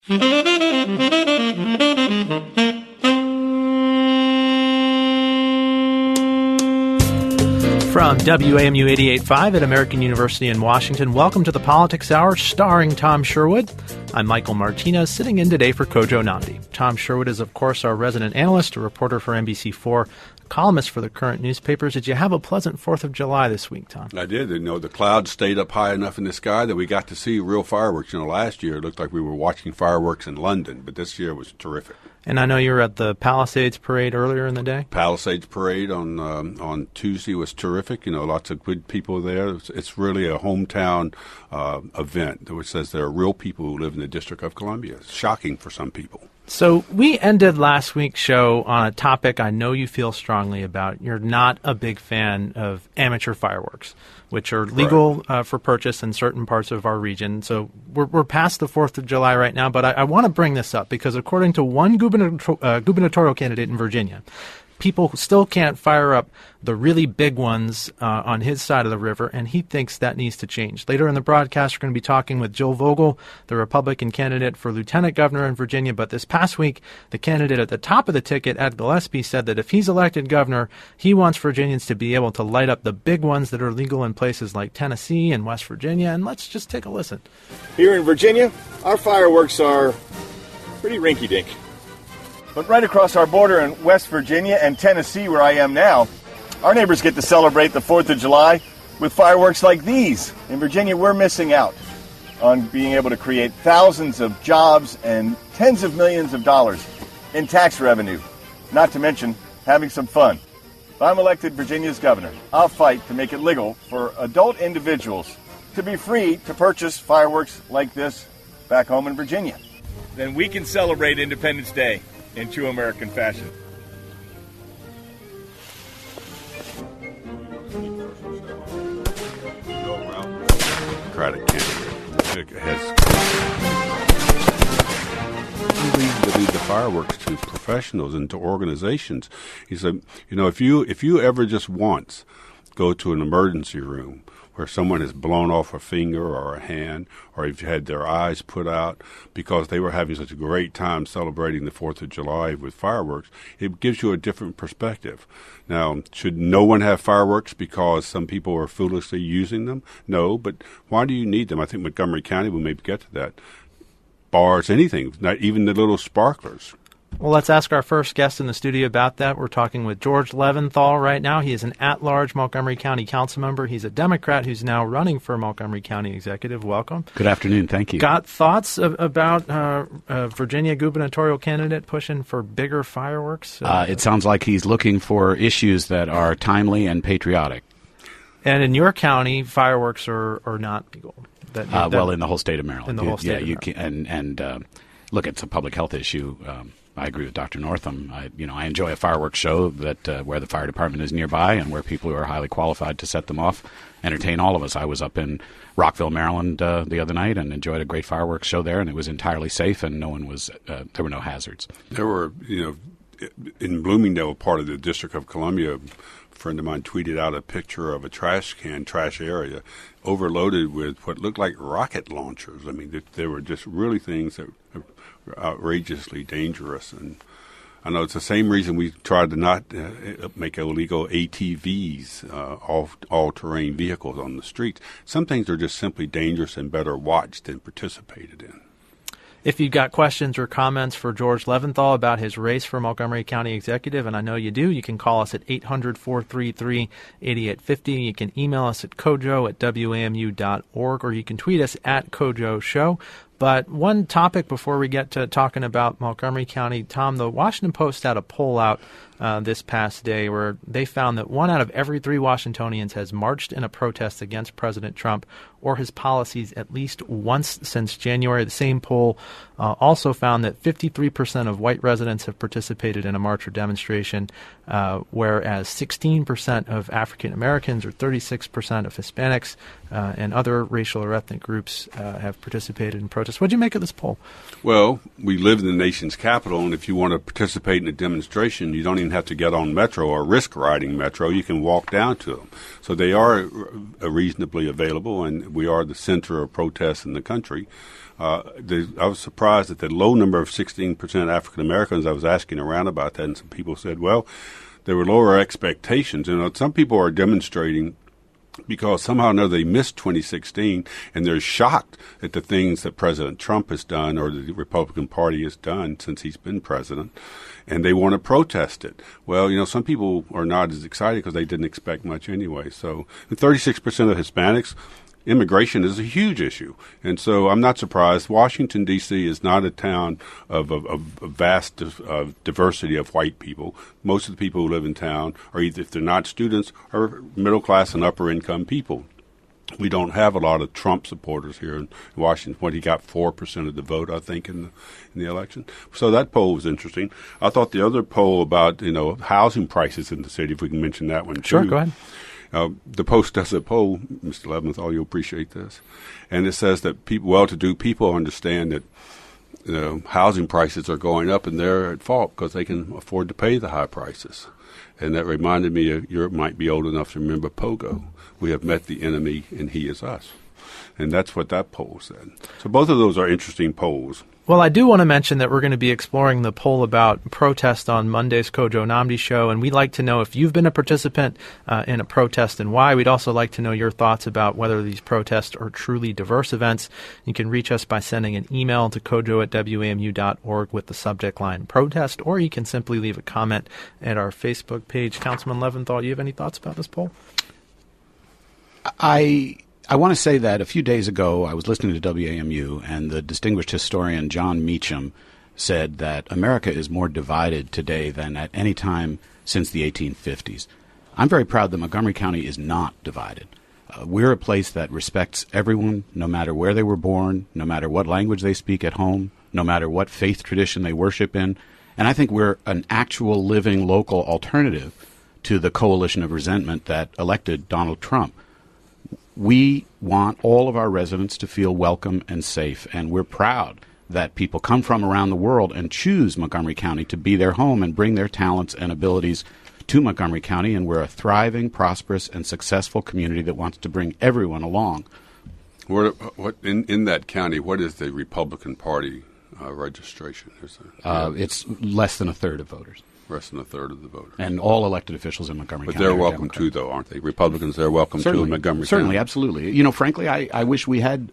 From WAMU 88.5 at American University in Washington, welcome to the Politics Hour starring Tom Sherwood. I'm Michael Martinez, sitting in today for Kojo Nnamdi. Tom Sherwood is, of course, our resident analyst, a reporter for NBC4, a columnist for the current newspapers. Did you have a pleasant 4th of July this week, Tom? I did. You know, the clouds stayed up high enough in the sky that we got to see real fireworks. You know, last year it looked like we were watching fireworks in London, but this year was terrific. And I know you were at the Palisades Parade earlier in the day. Palisades Parade on Tuesday was terrific. You know, lots of good people there. It's really a hometown event, which says there are real people who live in the District of Columbia. It's shocking for some people. So we ended last week's show on a topic I know you feel strongly about. You're not a big fan of amateur fireworks, which are legal for purchase in certain parts of our region. So we're past the 4th of July right now, but I want to bring this up because according to one gubernatorial candidate in Virginia, people still can't fire up the really big ones on his side of the river, and he thinks that needs to change. Later in the broadcast, we're going to be talking with Jill Vogel, the Republican candidate for lieutenant governor in Virginia. But this past week, the candidate at the top of the ticket, Ed Gillespie, said that if he's elected governor, he wants Virginians to be able to light up the big ones that are legal in places like Tennessee and West Virginia. And let's just take a listen. Here in Virginia, our fireworks are pretty rinky-dink. But right across our border in West Virginia and Tennessee, where I am now, our neighbors get to celebrate the 4th of July with fireworks like these. In Virginia, we're missing out on being able to create thousands of jobs and tens of millions of dollars in tax revenue, not to mention having some fun. If I'm elected Virginia's governor, I'll fight to make it legal for adult individuals to be free to purchase fireworks like this back home in Virginia. Then we can celebrate Independence Day in true American fashion. Democratic candidate has leave the fireworks to professionals and to organizations. He said, you know, if you ever just once go to an emergency room where someone has blown off a finger or a hand, or if you had their eyes put out because they were having such a great time celebrating the 4th of July with fireworks, it gives you a different perspective. Now, should no one have fireworks because some people are foolishly using them? No, but why do you need them? I think Montgomery County, we'll maybe get to that, bars, anything, not even the little sparklers. Well, let's ask our first guest in the studio about that. We're talking with George Leventhal right now. He is an at-large Montgomery County council member. He's a Democrat who's now running for Montgomery County executive. Welcome. Good afternoon. Thank you. Got thoughts about Virginia gubernatorial candidate pushing for bigger fireworks? It sounds like he's looking for issues that are timely and patriotic. And in your county, fireworks are not legal. Well, in the whole state of Maryland. In the whole state of Maryland. And look, it's a public health issue. I agree with Dr. Northam. I enjoy a fireworks show that where the fire department is nearby and where people who are highly qualified to set them off entertain all of us. I was up in Rockville, Maryland the other night and enjoyed a great fireworks show there, and it was entirely safe and there were no hazards. There were, in Bloomingdale, part of the District of Columbia, a friend of mine tweeted out a picture of a trash area overloaded with what looked like rocket launchers. I mean, there were just really things that were outrageously dangerous. And I know it's the same reason we tried to not make illegal ATVs, all-terrain vehicles on the streets. Some things are just simply dangerous and better watched than participated in. If you've got questions or comments for George Leventhal about his race for Montgomery County Executive, and I know you do, you can call us at 800-433-8850. You can email us at kojo@wamu.org, or you can tweet us at Kojo Show. But one topic before we get to talking about Montgomery County, Tom, the Washington Post had a poll out this past day where they found that 1 out of every 3 Washingtonians has marched in a protest against President Trump or his policies at least once since January. The same poll also found that 53% of white residents have participated in a march or demonstration, whereas 16% of African Americans or 36% of Hispanics and other racial or ethnic groups have participated in protests. What do you make of this poll? Well, we live in the nation's capital, and if you want to participate in a demonstration, you don't even have to get on Metro or risk riding Metro. You can walk down to them. So they are reasonably available, and we are the center of protests in the country. I was surprised at the low number of 16% African Americans. I was asking around about that, and some people said, well, there were lower expectations. Some people are demonstrating because somehow or another they missed 2016, and they're shocked at the things that President Trump has done or the Republican Party has done since he's been president, and they want to protest it. Well, some people are not as excited because they didn't expect much anyway. So 36% of Hispanics, immigration is a huge issue. And so I'm not surprised. Washington, D.C. is not a town of a vast diversity of white people. Most of the people who live in town are either, if they're not students, are middle class and upper income people. We don't have a lot of Trump supporters here in Washington. He got 4% of the vote, I think, in the election. So that poll was interesting. I thought the other poll about, housing prices in the city, if we can mention that one, too. Sure, go ahead. The Post does a poll, Mr. Leventhal, you'll appreciate this, and it says that well-to-do people understand that housing prices are going up, and they're at fault because they can afford to pay the high prices. And that reminded me you might be old enough to remember Kojo. We have met the enemy, and he is us. And that's what that poll said. So both of those are interesting polls. Well, I do want to mention that we're going to be exploring the poll about protest on Monday's Kojo Nnamdi show, and we'd like to know if you've been a participant in a protest and why. We'd also like to know your thoughts about whether these protests are truly diverse events. You can reach us by sending an email to kojo@wamu.org with the subject line protest, or you can simply leave a comment at our Facebook page. Councilman Leventhal, you have any thoughts about this poll? I want to say that a few days ago I was listening to WAMU, and the distinguished historian John Meacham said that America is more divided today than at any time since the 1850s. I'm very proud that Montgomery County is not divided. We're a place that respects everyone, no matter where they were born, no matter what language they speak at home, no matter what faith tradition they worship in. And I think we're an actual living local alternative to the coalition of resentment that elected Donald Trump. We want all of our residents to feel welcome and safe, and we're proud that people come from around the world and choose Montgomery County to be their home and bring their talents and abilities to Montgomery County, and we're a thriving, prosperous, and successful community that wants to bring everyone along. What in that county, what is the Republican Party registration? It's less than a third of voters. Less than a third of the voters. And all elected officials in Montgomery County. But they're welcome too, though, aren't they? Republicans, they're welcome too in Montgomery Certainly, County. Absolutely. Frankly, I wish we had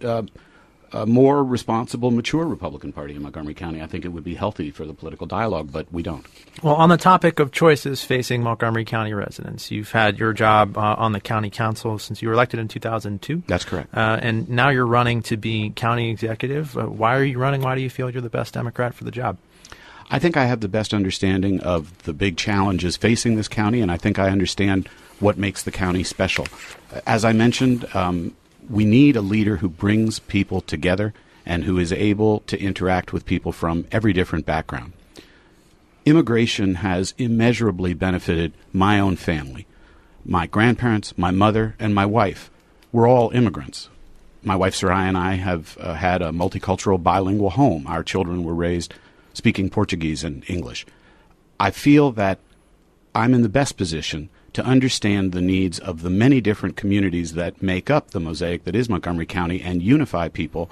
a more responsible, mature Republican Party in Montgomery County. I think it would be healthy for the political dialogue, but we don't. Well, on the topic of choices facing Montgomery County residents, you've had your job on the county council since you were elected in 2002. That's correct. And now you're running to be county executive. Why are you running? Why do you feel you're the best Democrat for the job? I think I have the best understanding of the big challenges facing this county, and I think I understand what makes the county special. As I mentioned, we need a leader who brings people together and who is able to interact with people from every different background. Immigration has immeasurably benefited my own family. My grandparents, my mother, and my wife were all immigrants. My wife, Soraya, and I have had a multicultural bilingual home. Our children were raised speaking Portuguese and English. I feel that I'm in the best position to understand the needs of the many different communities that make up the mosaic that is Montgomery County and unify people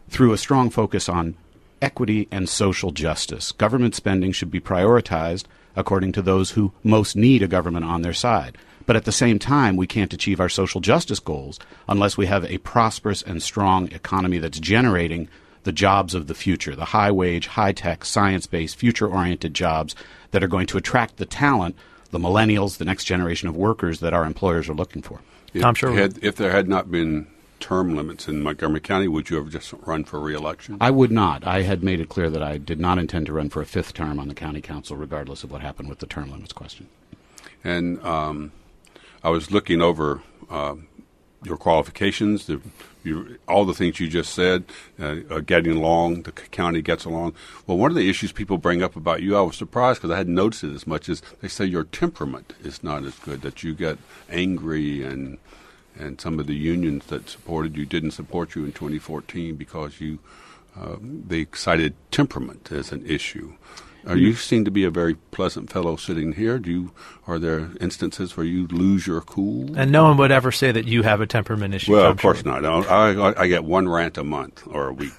through a strong focus on equity and social justice. Government spending should be prioritized according to those who most need a government on their side. But at the same time, we can't achieve our social justice goals unless we have a prosperous and strong economy that's generating the jobs of the future, the high-wage, high-tech, science-based, future-oriented jobs that are going to attract the talent, the millennials, the next generation of workers that our employers are looking for. If there had not been term limits in Montgomery County, would you ever just run for re-election? I would not. I had made it clear that I did not intend to run for a fifth term on the county council, regardless of what happened with the term limits question. And I was looking over your qualifications, all the things you just said, getting along, the county gets along. Well, one of the issues people bring up about you, I was surprised because I hadn't noticed it as much, is they say your temperament is not as good, that you get angry and and some of the unions that supported you didn't support you in 2014 because they cited temperament as an issue. You seem to be a very pleasant fellow sitting here. Are there instances where you lose your cool? And no one would ever say that you have a temperament issue. Well, of course not. I get one rant a month or a week.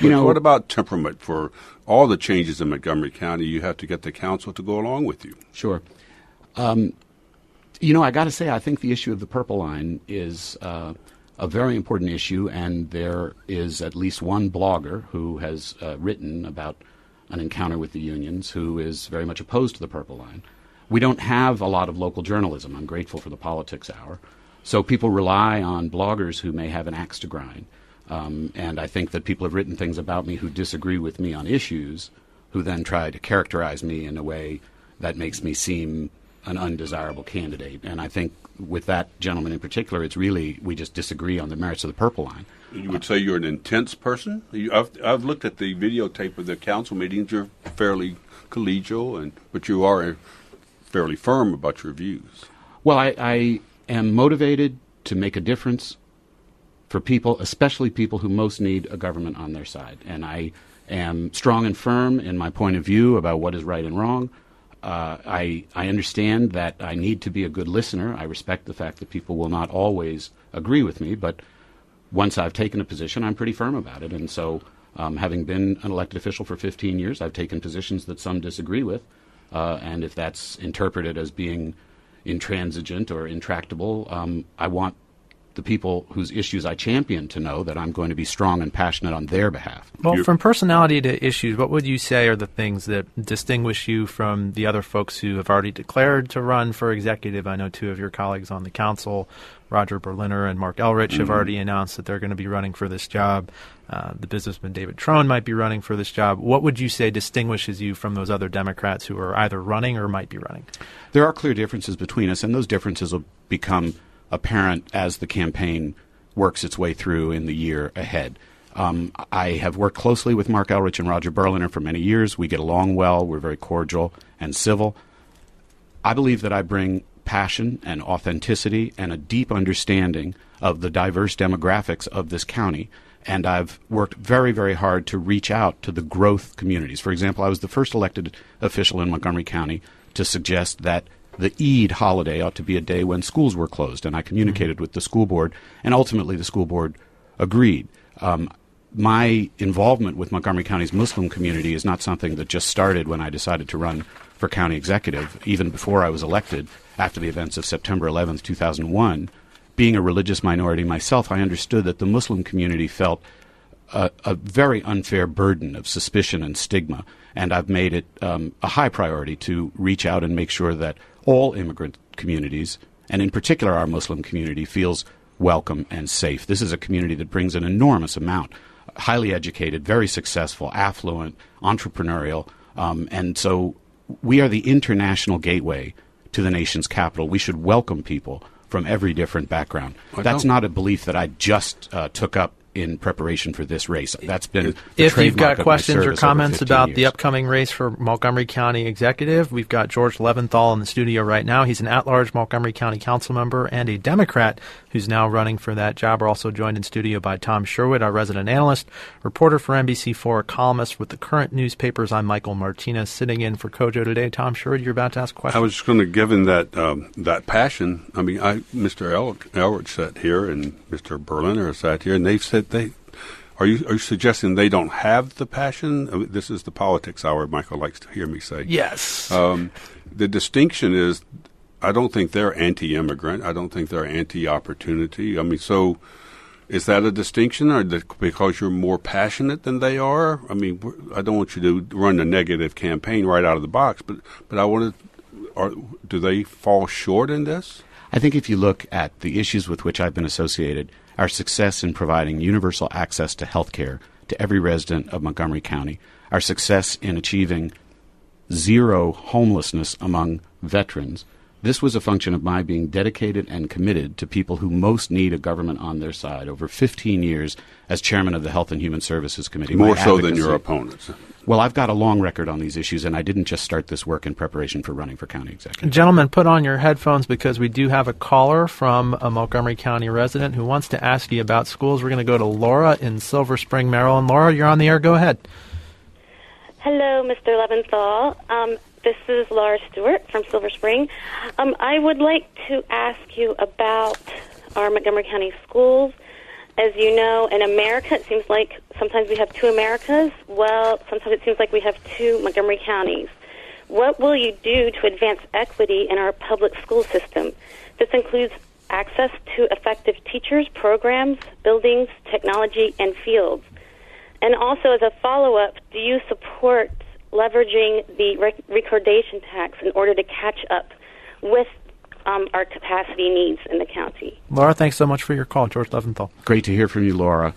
What about temperament? For all the changes in Montgomery County, you have to get the council to go along with you. Sure. I got to say, I think the issue of the Purple Line is a very important issue, and there is at least one blogger who has written about an encounter with the unions who is very much opposed to the Purple Line. We don't have a lot of local journalism. I'm grateful for the Politics Hour. So people rely on bloggers who may have an axe to grind. And I think that people have written things about me who disagree with me on issues, who then try to characterize me in a way that makes me seem an undesirable candidate. And I think with that gentleman in particular, it's really we just disagree on the merits of the Purple Line. You would say you're an intense person? I've looked at the videotape of the council meetings. You're fairly collegial, but you are fairly firm about your views. Well, I am motivated to make a difference for people, especially people who most need a government on their side. And I am strong and firm in my point of view about what is right and wrong. I understand that I need to be a good listener. I respect the fact that people will not always agree with me, but once I've taken a position, I'm pretty firm about it. And so having been an elected official for 15 years, I've taken positions that some disagree with. And if that's interpreted as being intransigent or intractable, I want the people whose issues I champion to know that I'm going to be strong and passionate on their behalf. Well, from personality to issues, what would you say are the things that distinguish you from the other folks who have already declared to run for executive? I know two of your colleagues on the council, Roger Berliner and Mark Elrich, have already announced that they're going to be running for this job. The businessman David Trone might be running for this job. What would you say distinguishes you from those other Democrats who are either running or might be running? There are clear differences between us, and those differences will become apparent as the campaign works its way through in the year ahead. I have worked closely with Mark Elrich and Roger Berliner for many years. We get along well. We're very cordial and civil. I believe that I bring passion and authenticity and a deep understanding of the diverse demographics of this county. And I've worked very, very hard to reach out to the growth communities. For example, I was the first elected official in Montgomery County to suggest that the Eid holiday ought to be a day when schools were closed, and I communicated with the school board, and ultimately the school board agreed. My involvement with Montgomery County's Muslim community is not something that just started when I decided to run for county executive. Even before I was elected, after the events of September 11th, 2001, being a religious minority myself, I understood that the Muslim community felt a very unfair burden of suspicion and stigma, and I've made it a high priority to reach out and make sure that all immigrant communities, and in particular our Muslim community, feels welcome and safe. This is a community that brings an enormous amount, highly educated, very successful, affluent, entrepreneurial, and so we are the international gateway to the nation's capital. We should welcome people from every different background. That's not a belief that I just took up in preparation for this race. That's been the if you've got trademark of my questions or service comments over 15 about years. the upcoming race for Montgomery County Executive, we've got George Leventhal in the studio right now. He's an at-large Montgomery County council member and a Democrat who's now running for that job. We're also joined in studio by Tom Sherwood, our resident analyst, reporter for NBC4, columnist with the current newspapers. I'm Michael Martinez, sitting in for Kojo today. Tom Sherwood, you're about to ask a question. I was just going to give him that passion. I mean, Mr. Elrich sat here and Mr. Berliner sat here, and they've said Are you suggesting they don't have the passion? I mean, this is the politics hour, Michael likes to hear me say. Yes. The distinction is, I don't think they're anti-immigrant. I don't think they're anti-opportunity. I mean, so is that a distinction, or because you're more passionate than they are? I mean, I don't want you to run a negative campaign right out of the box, but I want to. Do they fall short in this? I think if you look at the issues with which I've been associated, our success in providing universal access to health care to every resident of Montgomery County, our success in achieving zero homelessness among veterans, this was a function of my being dedicated and committed to people who most need a government on their side over 15 years as chairman of the Health and Human Services Committee. More so than your opponents. Well, I've got a long record on these issues, and I didn't just start this work in preparation for running for county executive. Gentlemen, put on your headphones because we do have a caller from a Montgomery County resident who wants to ask you about schools. We're going to go to Laura in Silver Spring, Maryland. Laura, you're on the air. Go ahead. Hello, Mr. Leventhal. This is Laura Stewart from Silver Spring. I would like to ask you about our Montgomery County schools. As you know, in America, it seems like sometimes we have two Americas. Well, sometimes it seems like we have two Montgomery counties. What will you do to advance equity in our public school system? This includes access to effective teachers, programs, buildings, technology, and fields. And also, as a follow-up, do you support leveraging the recordation tax in order to catch up with our capacity needs in the county? Laura, thanks so much for your call. George Leventhal. Great to hear from you, Laura.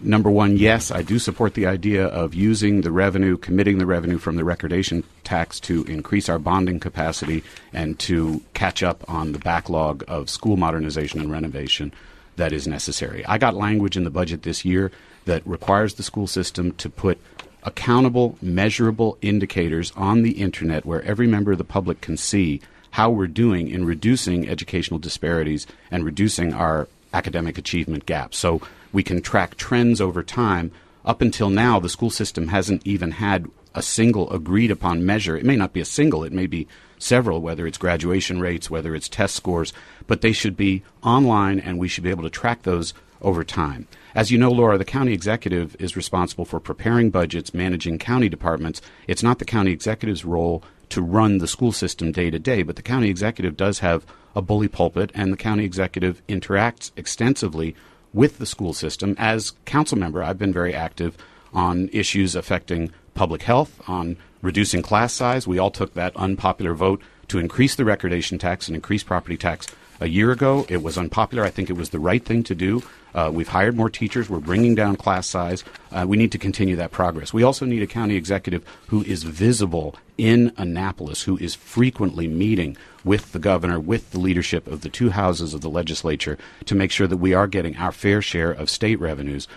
Number one, yes, I do support the idea of using the revenue, committing the revenue from the recordation tax to increase our bonding capacity and to catch up on the backlog of school modernization and renovation that is necessary. I got language in the budget this year that requires the school system to put accountable, measurable indicators on the Internet where every member of the public can see how we're doing in reducing educational disparities and reducing our academic achievement gaps. So we can track trends over time. Up until now, the school system hasn't even had a single agreed upon measure. It may not be a single, it may be several, whether it's graduation rates, whether it's test scores, but they should be online and we should be able to track those over time. As you know, Laura, the county executive is responsible for preparing budgets, managing county departments. It's not the county executive's role to run the school system day to day, but the county executive does have a bully pulpit, and the county executive interacts extensively with the school system. As council member, I've been very active on issues affecting public health, on reducing class size. We all took that unpopular vote to increase the recordation tax and increase property tax a year ago. It was unpopular. I think it was the right thing to do. We've hired more teachers. We're bringing down class size. We need to continue that progress. We also need a county executive who is visible in Annapolis, who is frequently meeting with the governor, with the leadership of the two houses of the legislature to make sure that we are getting our fair share of state revenues.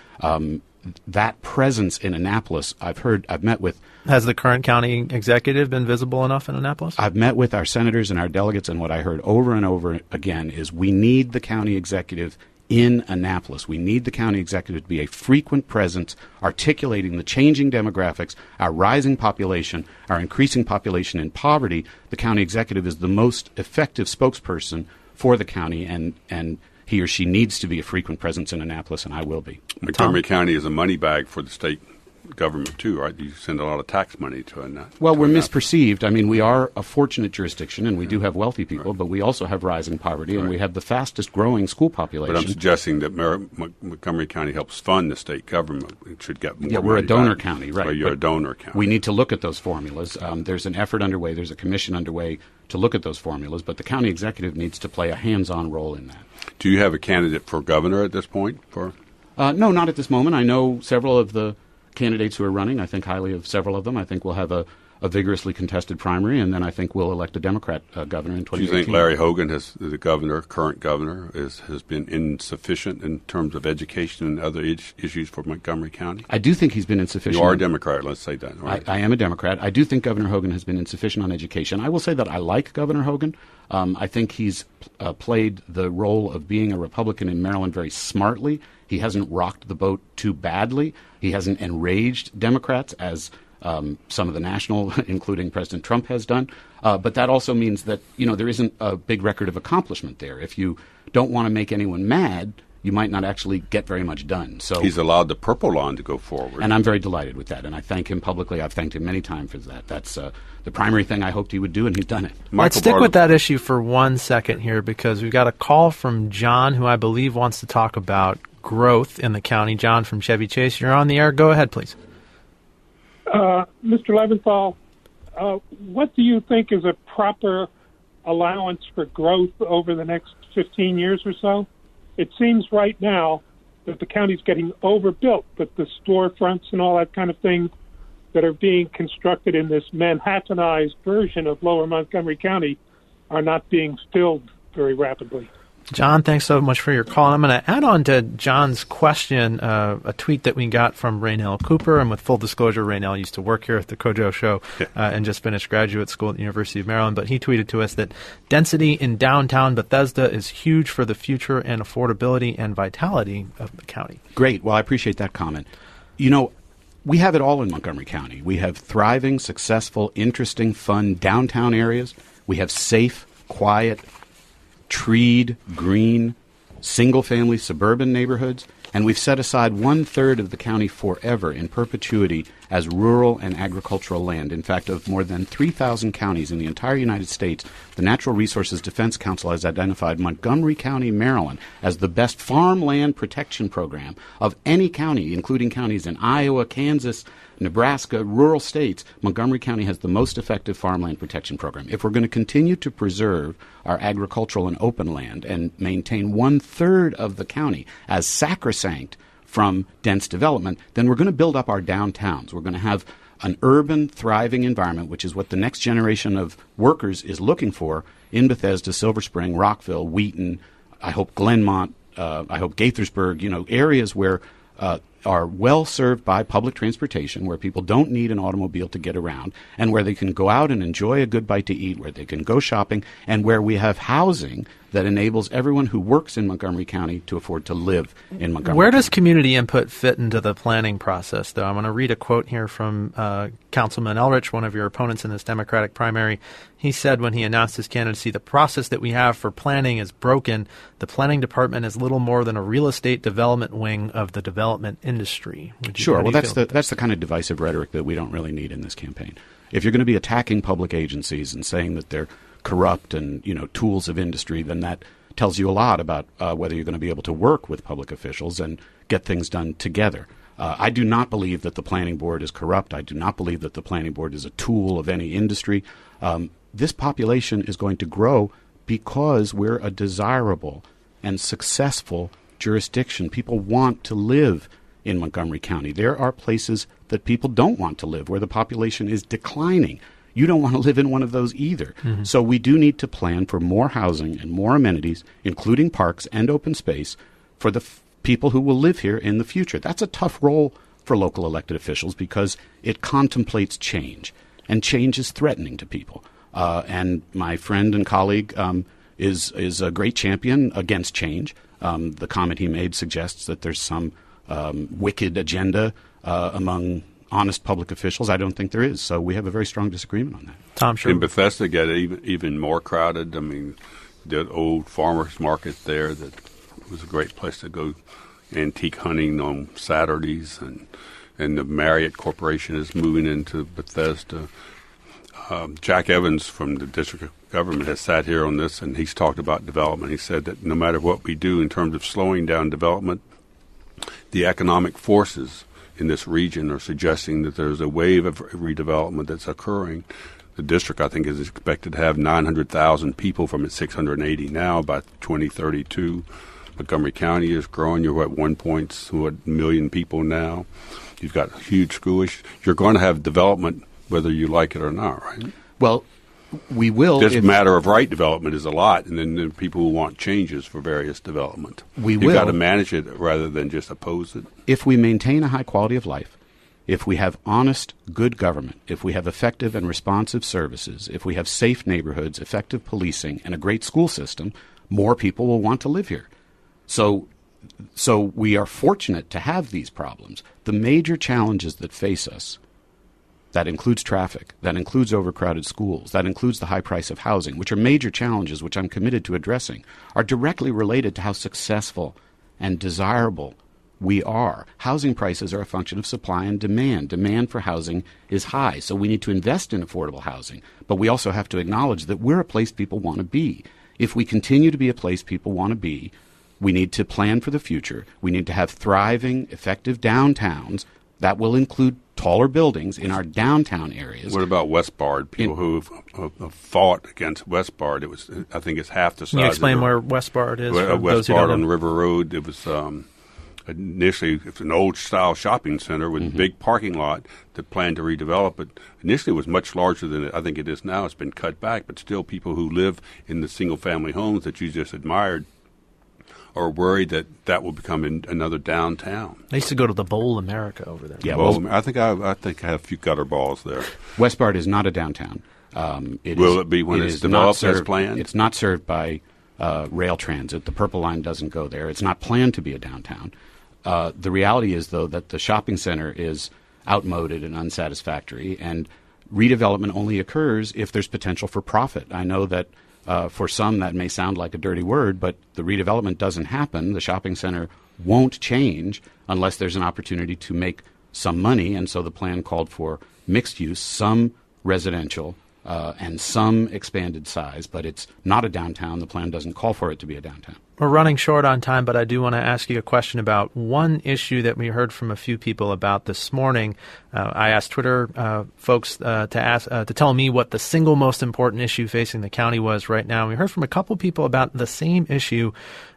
That presence in Annapolis, I've met with. Has the current county executive been visible enough in Annapolis? I've met with our senators and our delegates, and what I heard over and over again is we need the county executive in Annapolis. We need the county executive to be a frequent presence, articulating the changing demographics, our rising population, our increasing population in poverty. The county executive is the most effective spokesperson for the county, and he or she needs to be a frequent presence in Annapolis, and I will be. Montgomery County is a money bag for the state government, too, right? You send a lot of tax money to it. Well, we're misperceived. I mean, we are a fortunate jurisdiction, and we do have wealthy people, but we also have rising poverty, and we have the fastest growing school population. But I'm suggesting that Montgomery County helps fund the state government. It should get more. Yeah, we're a donor county, right? Well, you're a donor county. We need to look at those formulas. There's an effort underway. There's a commission underway to look at those formulas, but the county executive needs to play a hands-on role in that. Do you have a candidate for governor at this point? No, not at this moment. I know several of the candidates who are running. I think highly of several of them. I think we'll have a vigorously contested primary, and then I think we'll elect a Democrat governor in 2018. Do you think Larry Hogan, current governor, has been insufficient in terms of education and other issues for Montgomery County? I do think he's been insufficient. You are a Democrat, let's say that. Right? I am a Democrat. I do think Governor Hogan has been insufficient on education. I will say that I like Governor Hogan. I think he's played the role of being a Republican in Maryland very smartly. He hasn't rocked the boat too badly. He hasn't enraged Democrats as some of the national, including President Trump, has done. But that also means that, there isn't a big record of accomplishment there. If you don't want to make anyone mad, you might not actually get very much done. So he's allowed the purple line to go forward. And I'm very delighted with that. And I thank him publicly. I've thanked him many times for that. That's the primary thing I hoped he would do, and he's done it. Let's stick with that issue for 1 second here, because we've got a call from John, who I believe wants to talk about growth in the county. John from Chevy Chase, you're on the air. Go ahead, please. Mr. Leventhal, what do you think is a proper allowance for growth over the next 15 years or so? It seems right now that the county's getting overbuilt, that the storefronts and all that kind of thing that are being constructed in this Manhattanized version of Lower Montgomery County are not being filled very rapidly. John, thanks so much for your call. I'm going to add on to John's question a tweet that we got from Raynell Cooper. And with full disclosure, Raynell used to work here at the Kojo show and just finished graduate school at the University of Maryland. But he tweeted to us that density in downtown Bethesda is huge for the future and affordability and vitality of the county. Great. Well, I appreciate that comment. We have it all in Montgomery County. We have thriving, successful, interesting, fun downtown areas. We have safe, quiet, treed, green, single-family suburban neighborhoods, and we've set aside 1/3 of the county forever in perpetuity as rural and agricultural land. In fact, of more than 3,000 counties in the entire United States, the Natural Resources Defense Council has identified Montgomery County, Maryland, as the best farmland protection program of any county, including counties in Iowa, Kansas, Nebraska, rural states. Montgomery County has the most effective farmland protection program. If we're going to continue to preserve our agricultural and open land and maintain 1/3 of the county as sacrosanct from dense development, then we're going to build up our downtowns. We're going to have an urban, thriving environment, which is what the next generation of workers is looking for in Bethesda, Silver Spring, Rockville, Wheaton, I hope Glenmont, I hope Gaithersburg, areas where are well served by public transportation, where people don't need an automobile to get around, and where they can go out and enjoy a good bite to eat, where they can go shopping, and where we have housing that enables everyone who works in Montgomery County to afford to live in Montgomery Where County. does community input fit into the planning process, though? I'm going to read a quote here from Councilman Elrich, one of your opponents in this Democratic primary. He said when he announced his candidacy, the process that we have for planning is broken. The planning department is little more than a real estate development wing of the development industry. Sure. Well, that's the kind of divisive rhetoric that we don't really need in this campaign. If you're going to be attacking public agencies and saying that they're corrupt and tools of industry, then that tells you a lot about whether you're going to be able to work with public officials and get things done together. I do not believe that the planning board is corrupt. I do not believe that the planning board is a tool of any industry. This population is going to grow because we're a desirable and successful jurisdiction. People want to live in Montgomery County. There are places that people don't want to live, where the population is declining. You don't want to live in one of those either. Mm-hmm. So we do need to plan for more housing and more amenities, including parks and open space, for the people who will live here in the future. That's a tough role for local elected officials because it contemplates change, and change is threatening to people. And my friend and colleague is a great champion against change. The comment he made suggests that there's some wicked agenda among honest public officials. I don't think there is. So we have a very strong disagreement on that. Tom, sure. In Bethesda, get even more crowded. I mean, the old farmers market there that was a great place to go antique hunting on Saturdays, and the Marriott Corporation is moving into Bethesda. Jack Evans from the district government has sat here on this, and he's talked about development. He said that no matter what we do in terms of slowing down development, the economic forces in this region are suggesting that there's a wave of redevelopment that's occurring. The district, I think, is expected to have 900,000 people from its 680 now by 2032. Montgomery County is growing. You're at 1 million people now. You've got huge schools. You're going to have development whether you like it or not, right? Well, we will. This matter of right development is a lot, and then there are people who want changes for various development. You've got to manage it rather than just oppose it. If we maintain a high quality of life, if we have honest, good government, if we have effective and responsive services, if we have safe neighborhoods, effective policing, and a great school system, more people will want to live here. So we are fortunate to have these problems. The major challenges that face us, that includes traffic, that includes overcrowded schools, that includes the high price of housing, which are major challenges which I'm committed to addressing, are directly related to how successful and desirable we are. Housing prices are a function of supply and demand. Demand for housing is high, so we need to invest in affordable housing. But we also have to acknowledge that we're a place people want to be. If we continue to be a place people want to be, we need to plan for the future. We need to have thriving, effective downtowns that will include taller buildings in our downtown areas. What about Westbard? People who have fought against Westbard, I think it's half the size. Can you explain where Westbard is? Westbard on River Road. It was initially it's an old-style shopping center with a big parking lot that planned to redevelop it. Initially, it was much larger than I think it is now. It's been cut back, but still people who live in the single-family homes that you just admired are worried that will become another downtown. I used to go to the Bowl America over there. Yeah, I think I have a few gutter balls there. Westbard is not a downtown. Will it be when it's developed as planned? It's not served by rail transit. The Purple Line doesn't go there. It's not planned to be a downtown. The reality is, though, that the shopping center is outmoded and unsatisfactory, and redevelopment only occurs if there's potential for profit. I know that for some that may sound like a dirty word, but the redevelopment doesn't happen. The shopping center won't change unless there's an opportunity to make some money, and so the plan called for mixed use, some residential, and some expanded size, but it's not a downtown. The plan doesn't call for it to be a downtown. We're running short on time, but I do want to ask you a question about one issue that we heard from a few people about this morning. I asked Twitter folks to tell me what the single most important issue facing the county was right now. We heard from a couple people about the same issue.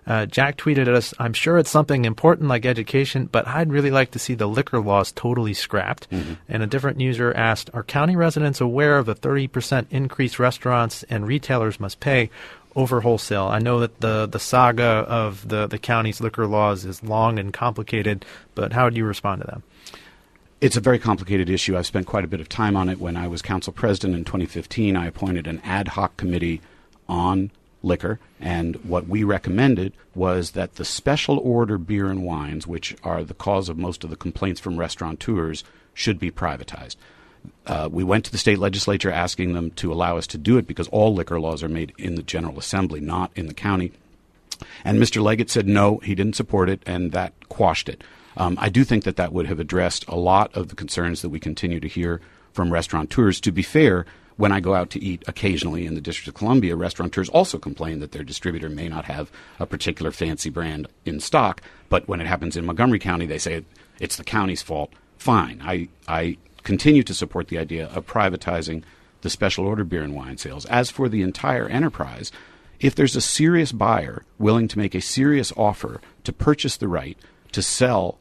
Jack tweeted at us, "I'm sure it's something important like education, but I'd really like to see the liquor laws totally scrapped." Mm-hmm. And a different user asked, "Are county residents aware of the 30% increase restaurants and retailers must pay over wholesale?" I know that the saga of the county's liquor laws is long and complicated, but how would you respond to them? It's a very complicated issue. I've spent quite a bit of time on it. When I was council president in 2015, I appointed an ad hoc committee on liquor, and what we recommended was that the special order beer and wines, which are the cause of most of the complaints from restaurateurs, should be privatized. We went to the state legislature asking them to allow us to do it because all liquor laws are made in the General Assembly, not in the county. And Mr. Leggett said no, he didn't support it, and that quashed it. I do think that would have addressed a lot of the concerns that we continue to hear from restaurateurs. To be fair, when I go out to eat occasionally in the District of Columbia, restaurateurs also complain that their distributor may not have a particular fancy brand in stock, but when it happens in Montgomery County, they say it's the county's fault. Fine. I continue to support the idea of privatizing the special order beer and wine sales. As for the entire enterprise, if there's a serious buyer willing to make a serious offer to purchase the right to sell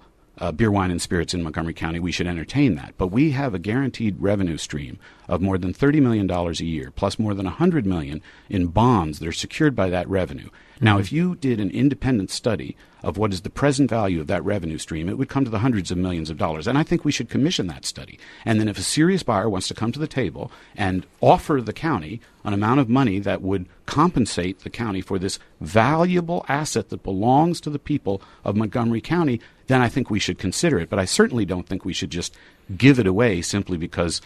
beer, wine, and spirits in Montgomery County, we should entertain that. But we have a guaranteed revenue stream of more than $30 million a year, plus more than $100 million in bonds that are secured by that revenue. Now, if you did an independent study of what is the present value of that revenue stream, it would come to the hundreds of millions of dollars. And I think we should commission that study. And then if a serious buyer wants to come to the table and offer the county an amount of money that would compensate the county for this valuable asset that belongs to the people of Montgomery County, then I think we should consider it. But I certainly don't think we should just give it away simply because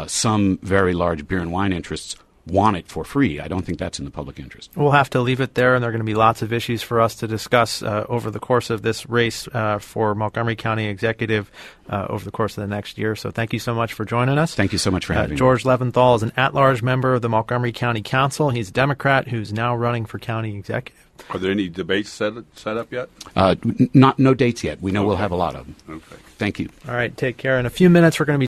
some very large beer and wine interests want it for free. I don't think that's in the public interest. We'll have to leave it there, and there are going to be lots of issues for us to discuss over the course of this race for Montgomery County Executive over the course of the next year. So thank you so much for joining us. Thank you so much for having me. George Leventhal is an at-large member of the Montgomery County Council. He's a Democrat who's now running for county executive. Are there any debates set up yet? No dates yet. We know we'll have a lot of them. Okay. Thank you. All right, take care. In a few minutes, we're going to be